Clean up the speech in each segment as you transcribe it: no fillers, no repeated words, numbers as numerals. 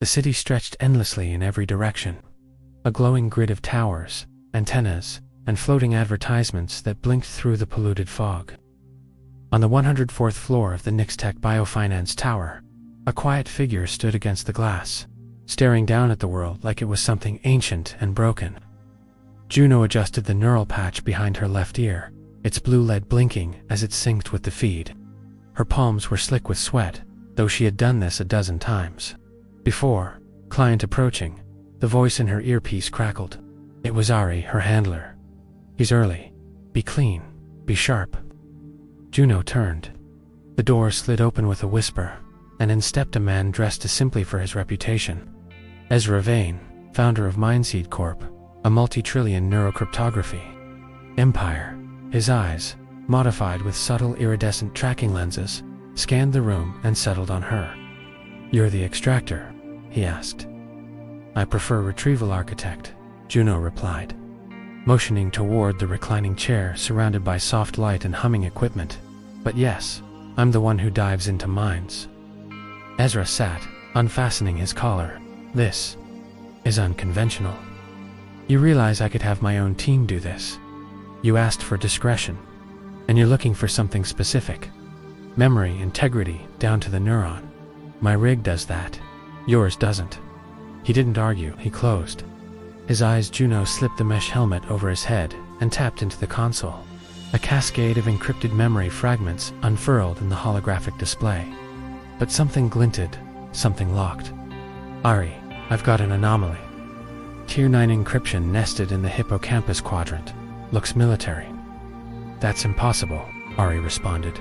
The city stretched endlessly in every direction. A glowing grid of towers, antennas, and floating advertisements that blinked through the polluted fog. On the 104th floor of the Nixtech Biofinance Tower, a quiet figure stood against the glass, staring down at the world like it was something ancient and broken. Juno adjusted the neural patch behind her left ear, its blue LED blinking as it synced with the feed. Her palms were slick with sweat, though she had done this a dozen times before. Client approaching, the voice in her earpiece crackled. It was Ari, her handler. "He's early. Be clean. Be sharp." Juno turned. The door slid open with a whisper, and in stepped a man dressed simply for his reputation. Ezra Vane, founder of Mindseed Corp., a multi-trillion neurocryptography empire. His eyes, modified with subtle iridescent tracking lenses, scanned the room and settled on her. "You're the extractor?" he asked. "I prefer retrieval architect," Juno replied, motioning toward the reclining chair surrounded by soft light and humming equipment. "But yes, I'm the one who dives into minds." Ezra sat, unfastening his collar. "This is unconventional. You realize I could have my own team do this. You asked for discretion, and you're looking for something specific. Memory integrity down to the neuron. My rig does that. Yours doesn't." He didn't argue, he closed his eyes. Juno slipped the mesh helmet over his head and tapped into the console. A cascade of encrypted memory fragments unfurled in the holographic display. But something glinted, something locked. "Ari, I've got an anomaly. Tier 9 encryption nested in the hippocampus quadrant. Looks military." "That's impossible," Ari responded.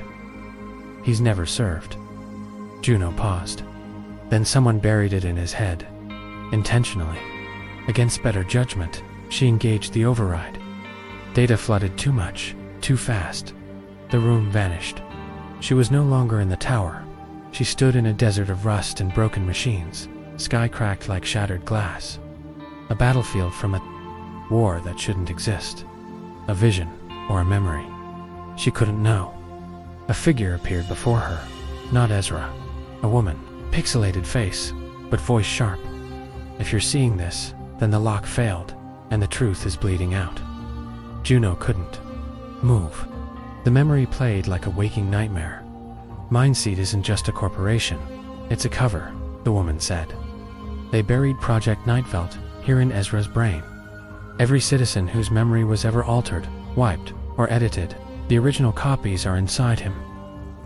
"He's never served." Juno paused. Then someone buried it in his head. Intentionally. Against better judgment, she engaged the override. Data flooded too much, too fast. The room vanished. She was no longer in the tower. She stood in a desert of rust and broken machines, sky cracked like shattered glass. A battlefield from a war that shouldn't exist. A vision or a memory. She couldn't know. A figure appeared before her. Not Ezra. A woman, pixelated face, but voice sharp. "If you're seeing this, then the lock failed, and the truth is bleeding out." Juno couldn't move. The memory played like a waking nightmare. "Mindseed isn't just a corporation. It's a cover," the woman said. "They buried Project Nightfelt here in Ezra's brain. Every citizen whose memory was ever altered, wiped, or edited, the original copies are inside him.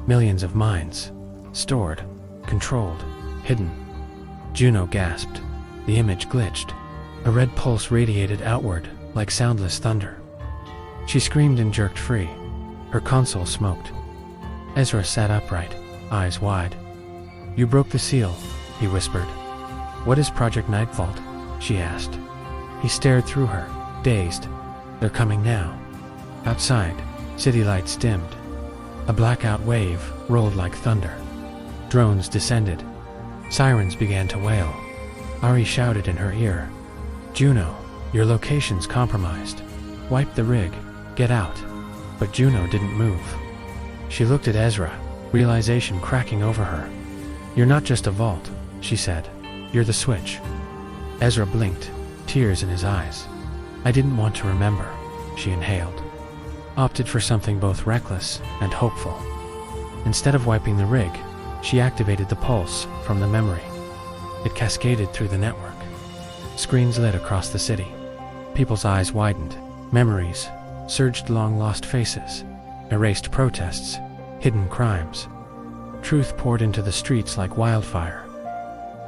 Millions of minds. Stored, controlled, hidden." Juno gasped. The image glitched. A red pulse radiated outward, like soundless thunder. She screamed and jerked free. Her console smoked. Ezra sat upright, eyes wide. "You broke the seal," he whispered. "What is Project Nightfall?" she asked. He stared through her, dazed. "They're coming now." Outside, city lights dimmed. A blackout wave rolled like thunder. Drones descended. Sirens began to wail. Ari shouted in her ear, "Juno, your location's compromised. Wipe the rig. Get out." But Juno didn't move. She looked at Ezra, realization cracking over her. "You're not just a vault," she said. "You're the switch." Ezra blinked, tears in his eyes. "I didn't want to remember," she inhaled. Opted for something both reckless and hopeful. Instead of wiping the rig, she activated the pulse from the memory. It cascaded through the network. Screens lit across the city. People's eyes widened. Memories surged along lost faces, erased protests, hidden crimes. Truth poured into the streets like wildfire.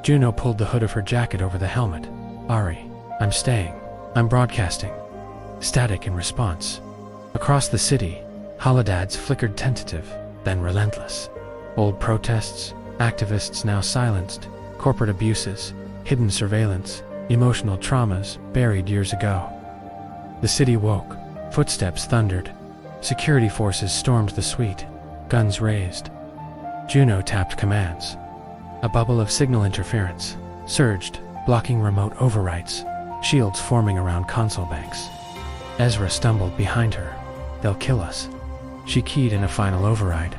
Juno pulled the hood of her jacket over the helmet. "Ari, I'm staying. I'm broadcasting." Static in response. Across the city, holodads flickered tentative, then relentless. Old protests, activists now silenced, corporate abuses, hidden surveillance, emotional traumas buried years ago. The city woke. Footsteps thundered. Security forces stormed the suite, guns raised. Juno tapped commands. A bubble of signal interference surged, blocking remote overwrites, shields forming around console banks. Ezra stumbled behind her. "They'll kill us." She keyed in a final override.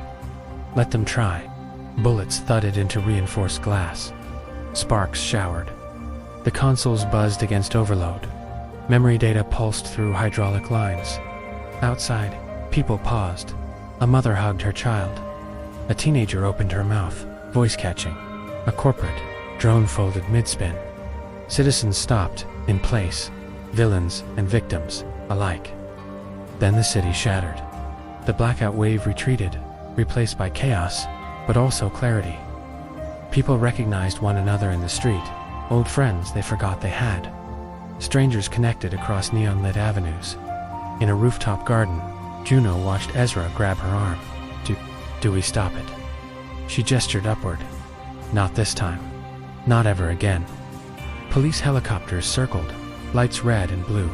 "Let them try." Bullets thudded into reinforced glass. Sparks showered. The consoles buzzed against overload. Memory data pulsed through hydraulic lines. Outside, people paused. A mother hugged her child. A teenager opened her mouth, voice catching. A corporate drone folded mid-spin. Citizens stopped, in place, villains and victims alike. Then the city shattered. The blackout wave retreated, replaced by chaos, but also clarity. People recognized one another in the street, old friends they forgot they had. Strangers connected across neon-lit avenues. In a rooftop garden, Juno watched Ezra grab her arm. Do we stop it? She gestured upward. Not this time. Not ever again. Police helicopters circled, lights red and blue.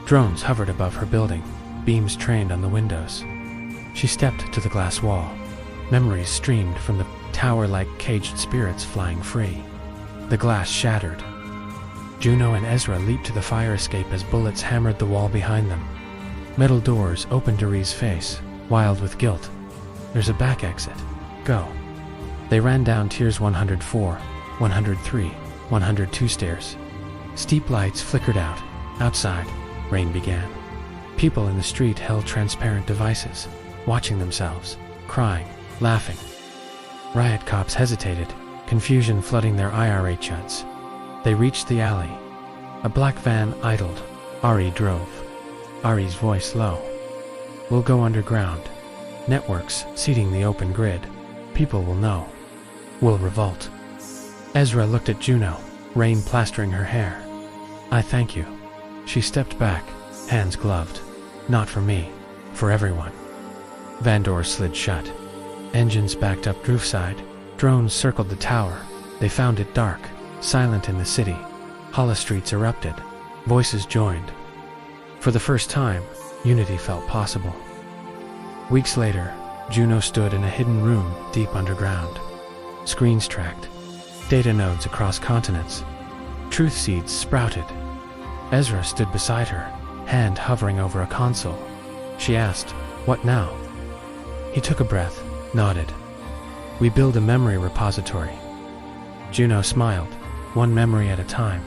Drones hovered above her building, beams trained on the windows. She stepped to the glass wall. Memories streamed from the tower like caged spirits flying free. The glass shattered. Juno and Ezra leaped to the fire escape as bullets hammered the wall behind them. Metal doors opened to Ree's face, wild with guilt. There's a back exit. Go. They ran down tiers 104, 103, 102 stairs. Steep lights flickered out. Outside, rain began. People in the street held transparent devices, watching themselves, crying, laughing. Riot cops hesitated, confusion flooding their IRA chuds. They reached the alley. A black van idled. Ari drove. Ari's voice low. We'll go underground. Networks seeding the open grid. People will know. We'll revolt. Ezra looked at Juno, rain plastering her hair. I thank you. She stepped back, hands gloved. Not for me, for everyone. Van doors slid shut. Engines backed up roofside. Drones circled the tower. They found it dark, silent in the city. Hollow streets erupted. Voices joined. For the first time, unity felt possible. Weeks later, Juno stood in a hidden room deep underground. Screens tracked. Data nodes across continents. Truth seeds sprouted. Ezra stood beside her, hand hovering over a console. She asked, "What now?" He took a breath, nodded. "We build a memory repository." Juno smiled, one memory at a time.